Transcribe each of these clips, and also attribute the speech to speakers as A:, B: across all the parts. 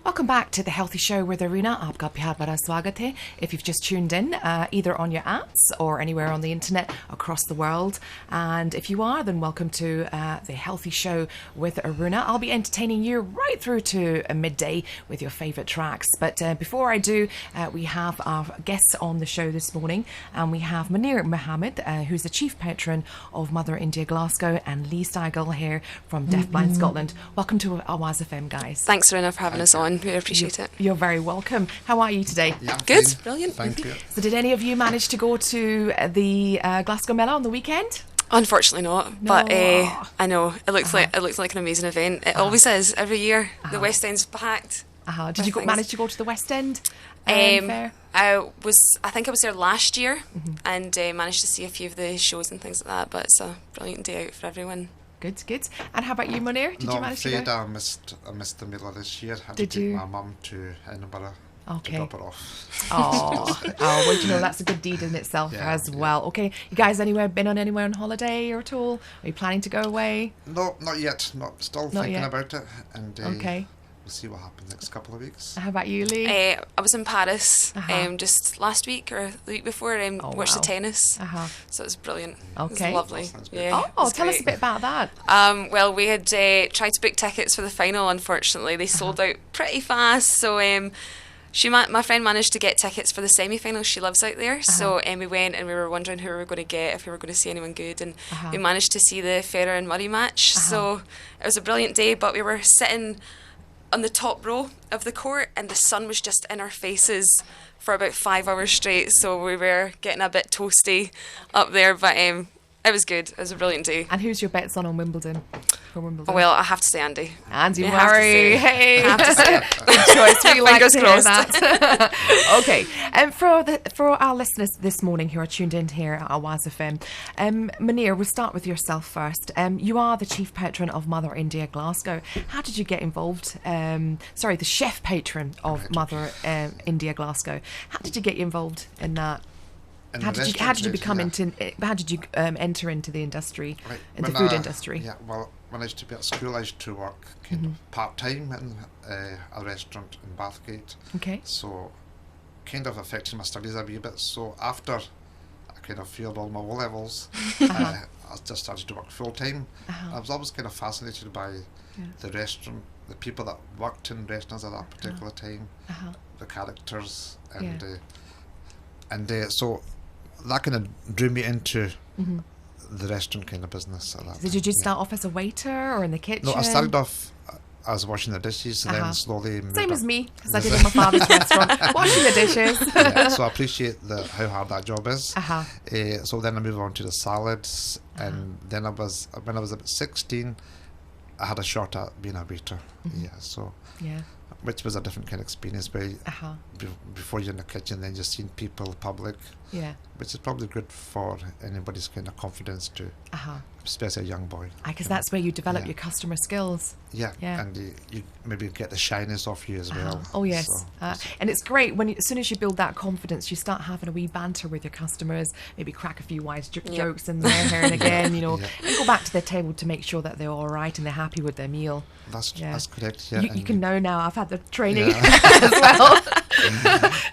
A: Welcome back to The Healthy Show with Aruna. आपका प्यार भरा स्वागत है. If you've just tuned in, either on your apps or anywhere on the internet across the world. And if you are, then welcome to The Healthy Show with Aruna. I'll be entertaining you right through to midday with your favourite tracks. But before I do, we have our guests on the show this morning. And we have Monir Mohammed, who's the chief patron of Mother India Glasgow, and Lee Steigel here from Deafblind Scotland. Welcome to Awaz FM, guys.
B: Thanks, Aruna, for having us on. We appreciate it.
A: You're very welcome. How are you today?
C: Yeah,
B: Good,
C: fine.
B: brilliant.
C: Thank you.
A: So did any of you manage to go to the Glasgow Mela on the weekend?
B: Unfortunately not,
A: No.
B: but I know it looks like an amazing event. It always is every year. The West End's packed.
A: Did you manage to go to the West End fair?
B: I think I was there last year and managed to see a few of the shows and things like that. But it's a brilliant day out for everyone.
A: Good, good. And how about you, Monir? Did you manage to go?
C: I missed the middle of this year. Had
A: Did
C: to take
A: you?
C: my mum to Edinburgh to drop her off.
A: Oh, well, you know, that's a good deed in itself as well. Okay, you guys been anywhere on holiday or at all? Are you planning to go away?
C: No, not yet. Still thinking about it. And
A: okay.
C: We'll see what happens next couple of weeks.
A: How about you, Lee?
B: I was in Paris just last week or the week before and watched the tennis. So it was brilliant.
A: Okay.
B: It was lovely.
C: Yeah,
A: Tell us a bit about that.
B: Well, we had tried to book tickets for the final. Unfortunately, they sold out pretty fast. So my friend managed to get tickets for the semi-final. She lives out there. So we went and we were wondering who we were going to get, if we were going to see anyone good. And we managed to see the Federer and Murray match. So it was a brilliant day, but we were sitting on the top row of the court and the sun was just in our faces for about 5 hours straight, so we were getting a bit toasty up there, but it was good. It was a brilliant day.
A: And who's your bets on Wimbledon? For Wimbledon?
B: Well, I have to say Andy.
A: Andy Murray. Hey,
B: I have to say it.
A: good choice. We like
B: Fingers
A: to hear
B: crossed.
A: that. Okay, and for our listeners this morning who are tuned in here at Awaz FM, Monir, we'll start with yourself first. You are the chief patron of Mother India Glasgow. How did you get involved? The chef patron of Mother India Glasgow. How did you get involved in that? How did you enter into the industry, the food industry?
C: Yeah, well, when I used to be at school, I used to work kind of part-time in a restaurant in Bathgate.
A: Okay.
C: So, kind of affected my studies a wee bit. So, after I kind of failed all my O-levels, I just started to work full-time. I was always kind of fascinated by the restaurant, the people that worked in restaurants at that particular time, the characters, and so that kind of drew me into the restaurant kind of business.
A: Did you start off as a waiter or in the kitchen?
C: No, I started off as washing the dishes, and then slowly moved
A: Same
C: up.
A: as me, because I did in my father's restaurant, washing the dishes.
C: So I appreciate how hard that job is. So then I moved on to the salads, and then when I was about 16, I had a shot at being a waiter. Which was a different kind of experience where before you're in the kitchen, then you're seeing people, public, which is probably good for anybody's kind of confidence to, especially a young boy.
A: Because that's where you develop your customer skills.
C: And you maybe get the shyness off you as well.
A: Oh yes, and it's great when as soon as you build that confidence, you start having a wee banter with your customers, maybe crack a few wise jokes in there here and again, and go back to their table to make sure that they're all right and they're happy with their meal.
C: That's correct.
A: You can know now. I've had the training as well.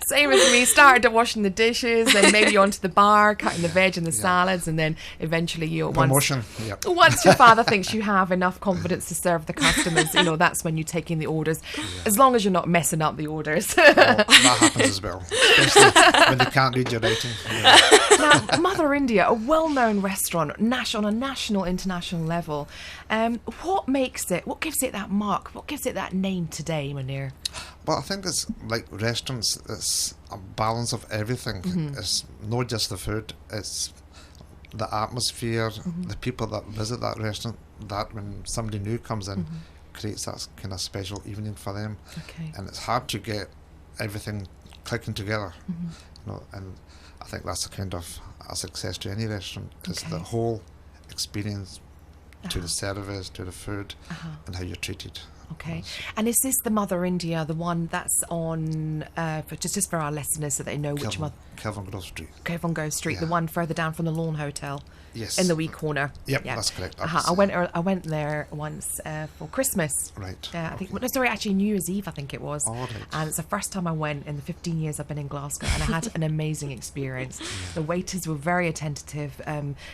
A: Same as me. Started washing the dishes, and maybe onto the bar, cutting the veg and the salads, and then eventually
C: promotion.
A: Once your father thinks you have enough confidence to serve the customers, that's when you take in the orders. As long as you're not messing up the orders.
C: That happens as well, especially when they can't read your writing.
A: Now, Mother India, a well-known restaurant, on a national, international level. What gives it that mark? What gives it that name today, Monir?
C: Well, I think it's like restaurants, it's a balance of everything. It's not just the food, it's the atmosphere, the people that visit that restaurant, that when somebody new comes in, creates that kind of special evening for them. And it's hard to get everything clicking together. And I think that's a kind of a success to any restaurant, is the whole experience to the service, to the food, and how you're treated.
A: Okay. And is this the Mother India, the one that's on, just for our listeners so they know which one?
C: Kelvin Grove Street.
A: Kelvin Grove Street, the one further down from the Lawn Hotel?
C: Yes.
A: In the wee corner.
C: Yep, that's correct.
A: I went there once for Christmas.
C: Right.
A: I think. No, sorry, actually New Year's Eve. I think it was.
C: Oh, right.
A: And it's the first time I went in the 15 years I've been in Glasgow, and I had an amazing experience. The waiters were very attentive.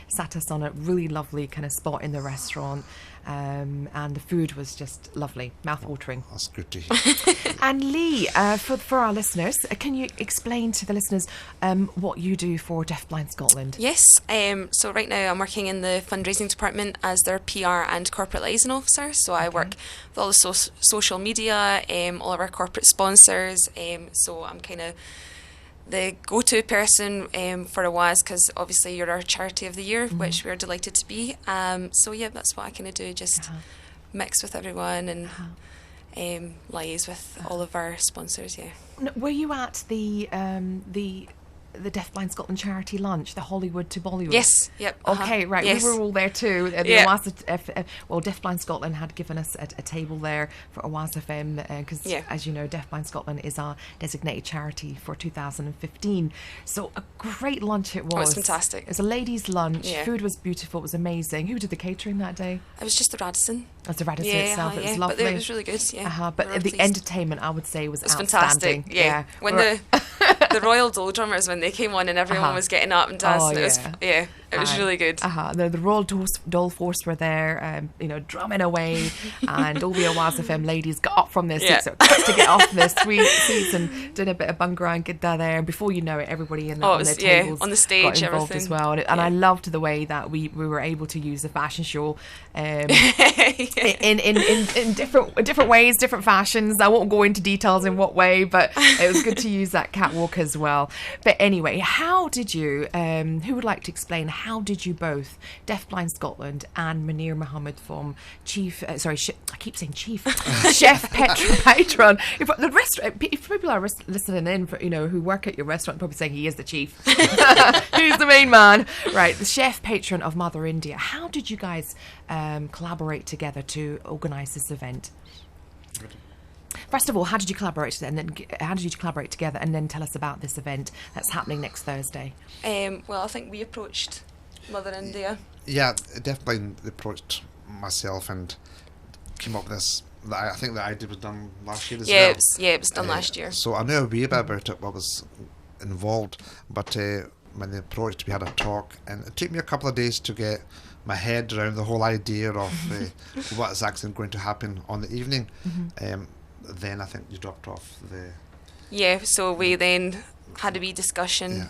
A: Sat us on a really lovely kind of spot in the restaurant. And the food was just lovely, mouth-watering.
C: That's good to hear.
A: And Lee, for our listeners, can you explain to the listeners what you do for Deafblind Scotland?
B: Yes. So right now I'm working in the fundraising department as their PR and corporate liaison officer. So I work with all the social media, all of our corporate sponsors. So I'm kind of the go-to person for Awaz, because obviously you're our charity of the year, which we're delighted to be. So yeah, that's what I kind of do, just mix with everyone and liaise with all of our sponsors. Yeah.
A: Were you at the Deafblind Scotland charity lunch, the Hollywood to Bollywood?
B: Yes. Yep.
A: Okay, right.
B: Yes.
A: We were all there too. Deafblind Scotland had given us a table there for Awaz FM because, as you know, Deafblind Scotland is our designated charity for 2015. So a great lunch it was.
B: Oh, it was fantastic.
A: It was a ladies' lunch.
B: Yeah.
A: Food was beautiful. It was amazing. Who did the catering that day?
B: It was just the Radisson.
A: It was the Radisson itself. It was lovely.
B: But it was really good. Yeah.
A: But the
B: pleased.
A: Entertainment, I would say, was
B: fantastic. Yeah. When the Royal Dole drummers, when they came on and everyone was getting up and dancing, it was really good.
A: The Royal Dole Force were there, drumming away, and all the Awaz FM ladies got up from their seats, so quick to get off their sweet seats and did a bit of bungra and get there. And before you know it, everybody on their tables
B: on the stage,
A: got involved
B: everything.
A: as well. And I loved the way that we were able to use the fashion show in different ways, different fashions. I won't go into details in what way, but it was good to use that catwalk as well. But anyway, how did you, who would like to explain, how did you both, Deafblind Scotland and Monir Mohammed from Chef Patron, if people are listening in, who work at your restaurant, probably saying he is the chief. Who's the main man? Right, the chef patron of Mother India. How did you guys collaborate together to organise this event? First of all, how did you collaborate together, and then tell us about this event that's happening next Thursday?
B: Well, I think we approached Mother India.
C: Yeah, Deafblind approached myself and came up with this. I think the idea was done last year as well.
B: It was done last year.
C: So I knew a wee bit about it, what was involved, but when they approached, we had a talk, and it took me a couple of days to get my head around the whole idea of what is actually going to happen on the evening. Then I think you dropped off the...
B: Yeah, so we then had a wee discussion.
C: Yeah.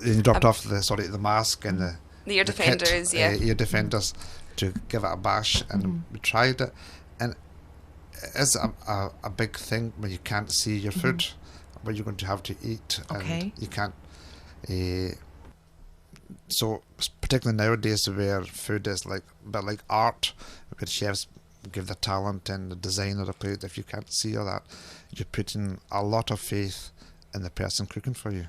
C: Then you dropped off the mask and the
B: ear defenders,
C: ear defenders, to give it a bash, and we tried it, and it's a big thing when you can't see your food, what you're going to have to eat, and you can't. So particularly nowadays, where food is a bit like art, where chefs give the talent and the design of the plate. If you can't see all that, you're putting a lot of faith in the person cooking for you.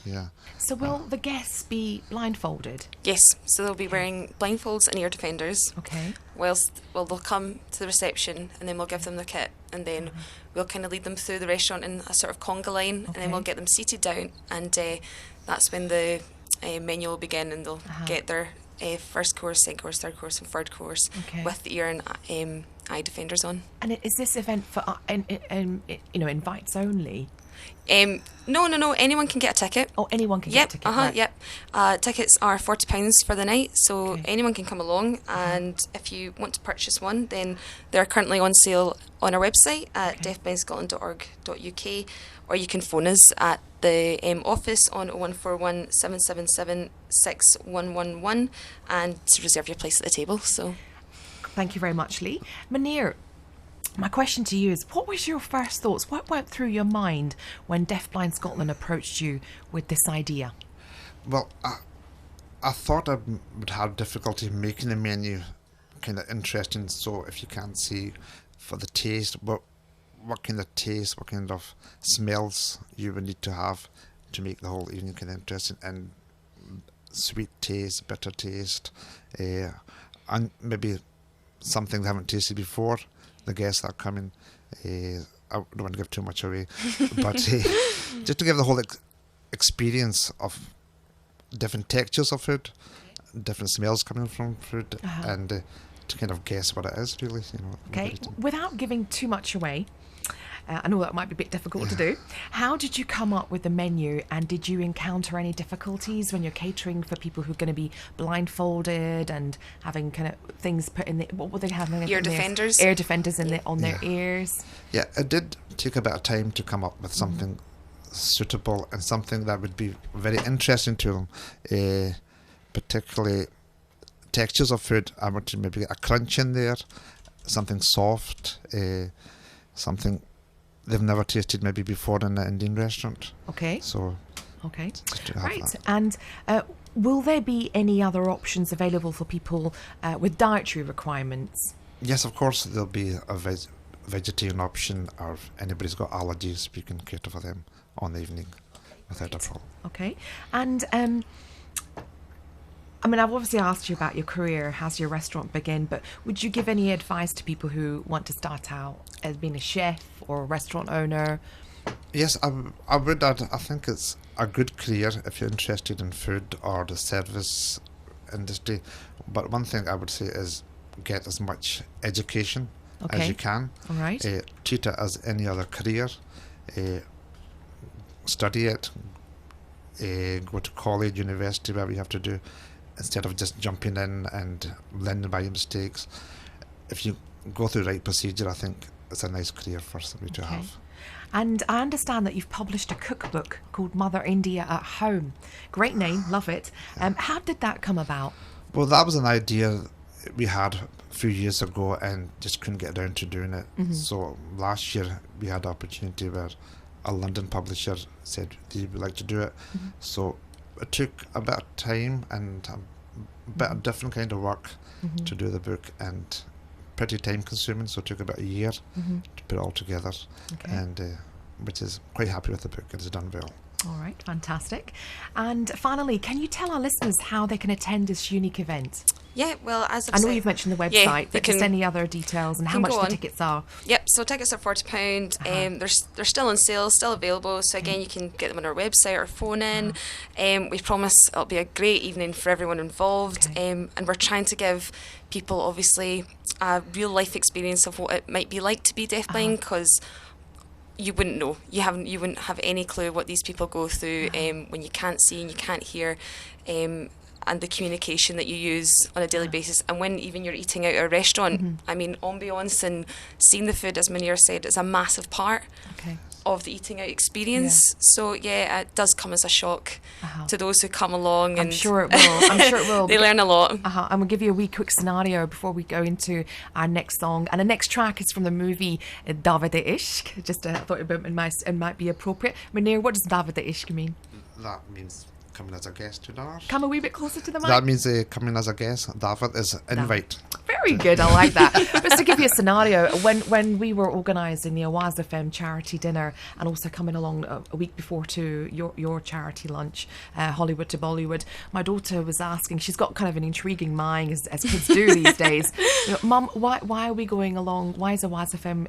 C: Yeah. So
A: will the guests be blindfolded?
B: Yes. So they'll be wearing blindfolds and ear defenders.
A: Okay.
B: They'll come to the reception, and then we'll give them the kit, and then we'll kind of lead them through the restaurant in a sort of conga line, and then we'll get them seated down, and that's when the menu will begin, and they'll get their first course, second course, third course, and third course with the ear and eye defenders on. And
A: is this event for invites only?
B: No. Anyone can get a ticket.
A: Oh, anyone can get a ticket. Right.
B: Yep. Tickets are £40 for the night, so anyone can come along. And if you want to purchase one, then they're currently on sale on our website at deafblindscotland.org.uk, or you can phone us at the office on 0141 777 6111 and to reserve your place at the table. So,
A: thank you very much, Lee. Monir, my question to you is, what was your first thoughts? What went through your mind when Deafblind Scotland approached you with this idea?
C: Well, I thought I would have difficulty making the menu kind of interesting. So if you can't see for the taste, what kind of taste, what kind of smells you would need to have to make the whole evening kind of interesting, and sweet taste, bitter taste, and maybe something they haven't tasted before. The guests that are coming, I don't want to give too much away, but just to give the whole experience of different textures of food, different smells coming from food, and to kind of guess what it is, really.
A: Okay, without giving too much away, I know that might be a bit difficult to do. How did you come up with the menu, and did you encounter any difficulties when you're catering for people who are going to be blindfolded and having kind of things put in what were they having?
B: Ear defenders.
A: Ear defenders on their ears.
C: Yeah, it did take a bit of time to come up with something suitable and something that would be very interesting to them, particularly textures of food. I want to maybe get a crunch in there, something soft, something they've never tasted maybe before in an Indian restaurant.
A: Okay.
C: So.
A: Okay. Right. And will there be any other options available for people with dietary requirements?
C: Yes, of course. There'll be a vegetarian option, or if anybody's got allergies, we can cater for them on the evening without a problem.
A: Okay. And I mean, I've obviously asked you about your career, how's your restaurant begin, but would you give any advice to people who want to start out as being a chef or a restaurant owner?
C: Yes, I would. I think it's a good career if you're interested in food or the service industry. But one thing I would say is get as much education as you can.
A: All right.
C: Treat it as any other career. Study it. Go to college, university, whatever you have to do, instead of just jumping in and learning by your mistakes. If you go through the right procedure, I think it's a nice career for somebody to have.
A: And I understand that you've published a cookbook called Mother India at Home. Great name, love it. How did that come about?
C: Well, that was an idea we had a few years ago and just couldn't get down to doing it. So last year we had the opportunity where a London publisher said they would like to do it. So it took a bit of time and a bit of different kind of work to do the book, and pretty time consuming, so it took about a year to put it all together, and which is quite happy with the book. It's done well.
A: All right, fantastic. And finally, can you tell our listeners how they can attend this unique event?
B: Yeah, well, as
A: I know you've mentioned the website, but just any other details and how much the tickets are.
B: Yep, so tickets are £40. They're still on sale, still available. So again, you can get them on our website or phone in. We promise it'll be a great evening for everyone involved. And we're trying to give people, obviously, a real life experience of what it might be like to be deafblind, because you wouldn't know. You wouldn't have any clue what these people go through when you can't see and you can't hear. And the communication that you use on a daily basis, and when even you're eating out at a restaurant, I mean, ambience and seeing the food, as Monir said, is a massive part of the eating out experience. So it does come as a shock to those who come along.
A: I'm sure it will.
B: They learn a lot.
A: I'm going to give you a wee quick scenario before we go into our next song. And the next track is from the movie Deafening Ishq. Just I thought it might be appropriate. Monir, what does Deafening Ishq mean?
C: That means coming as a guest to dinner.
A: Come a wee bit closer to the mic.
C: That means coming as a guest. David is invite.
A: Very good, I like that. But to give you a scenario, when we were organising the Awaz FM charity dinner and also coming along a week before to your charity lunch, Hollywood to Bollywood, my daughter was asking, she's got kind of an intriguing mind as kids do these days, Mum, why are we going along, why is Awaz FM,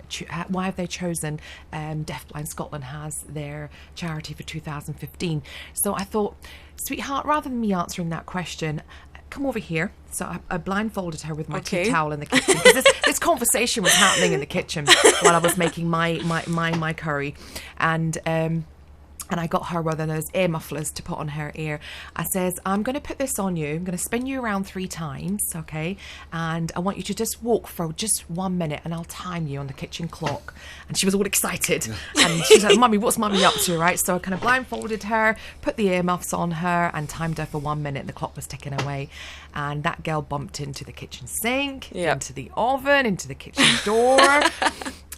A: why have they chosen Deafblind Scotland has their charity for 2015? So I thought, sweetheart, rather than me answering that question, come over here. So I blindfolded her with my tea towel in the kitchen, because this conversation was happening in the kitchen while I was making my curry, and I got her one of those ear mufflers to put on her ear. I says, I'm going to put this on you. I'm going to spin you around 3 times, okay? And I want you to just walk for just 1 minute, and I'll time you on the kitchen clock. And she was all excited. And she's like, Mummy, what's Mummy up to, right? So I kind of blindfolded her, put the earmuffs on her, and timed her for 1 minute. And the clock was ticking away. And that girl bumped into the kitchen sink, into the oven, into the kitchen door.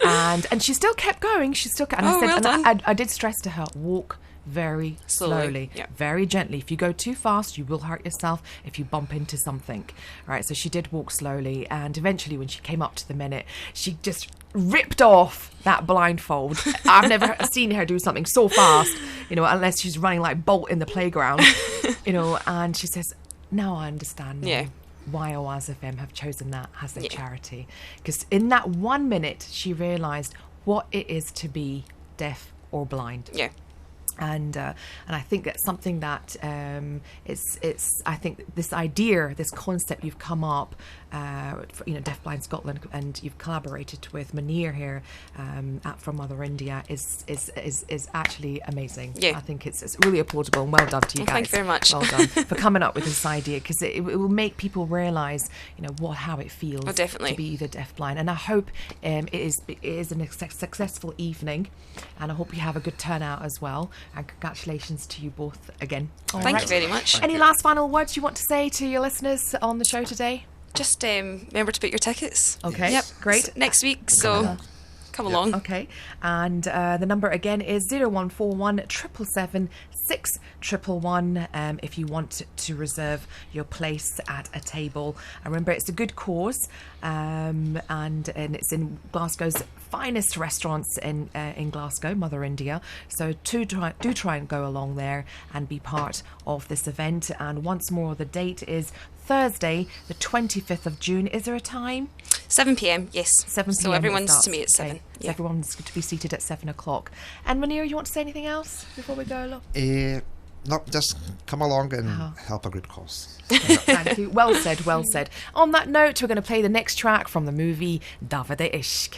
A: And she still kept going. She still kept, and I said, I did stress to her, walk very slowly, very gently. If you go too fast, you will hurt yourself if you bump into something. Right, so she did walk slowly, and eventually when she came up to the minute, she just ripped off that blindfold. I've never seen her do something so fast, unless she's running like Bolt in the playground, and she says, now I understand. Mom. why Awaz FM have chosen that as their charity. Because in that 1 minute, she realised what it is to be deaf or blind.
B: Yeah.
A: And I think that's something that it's I think this idea, this concept you've come up, for, Deafblind Scotland, and you've collaborated with Monir here from Mother India is actually amazing.
B: Yeah.
A: I think it's really applaudable, and well done to you guys.
B: Thank you very much.
A: Well done for coming up with this idea, because it will make people realise how it feels
B: definitely.
A: to be either deafblind. And I hope it is a successful evening, and I hope you have a good turnout as well. And congratulations to you both again.
B: Thank you very much.
A: Any last final words you want to say to your listeners on the show today?
B: Just remember to book your tickets.
A: Okay,
B: yep,
A: great.
B: It's next week, so come along.
A: Okay, and the number again is 0141 777 6111 if you want to reserve your place at a table. And remember, it's a good cause, and it's in Glasgow's finest restaurants in Glasgow, Mother India. So do try and go along there and be part of this event. And once more, the date is Thursday, the 25th of June. Is there a time?
B: 7 p.m, yes.
A: 7 p.m.
B: So everyone's
A: starts.
B: to meet at 7.
A: Okay.
B: Yeah.
A: Everyone's to be seated at 7 o'clock. And Monir, you want to say anything else before we go along?
C: No, just come along and help a good cause.
A: Thank you. Well said, well said. On that note, we're going to play the next track from the movie Deafening Silence.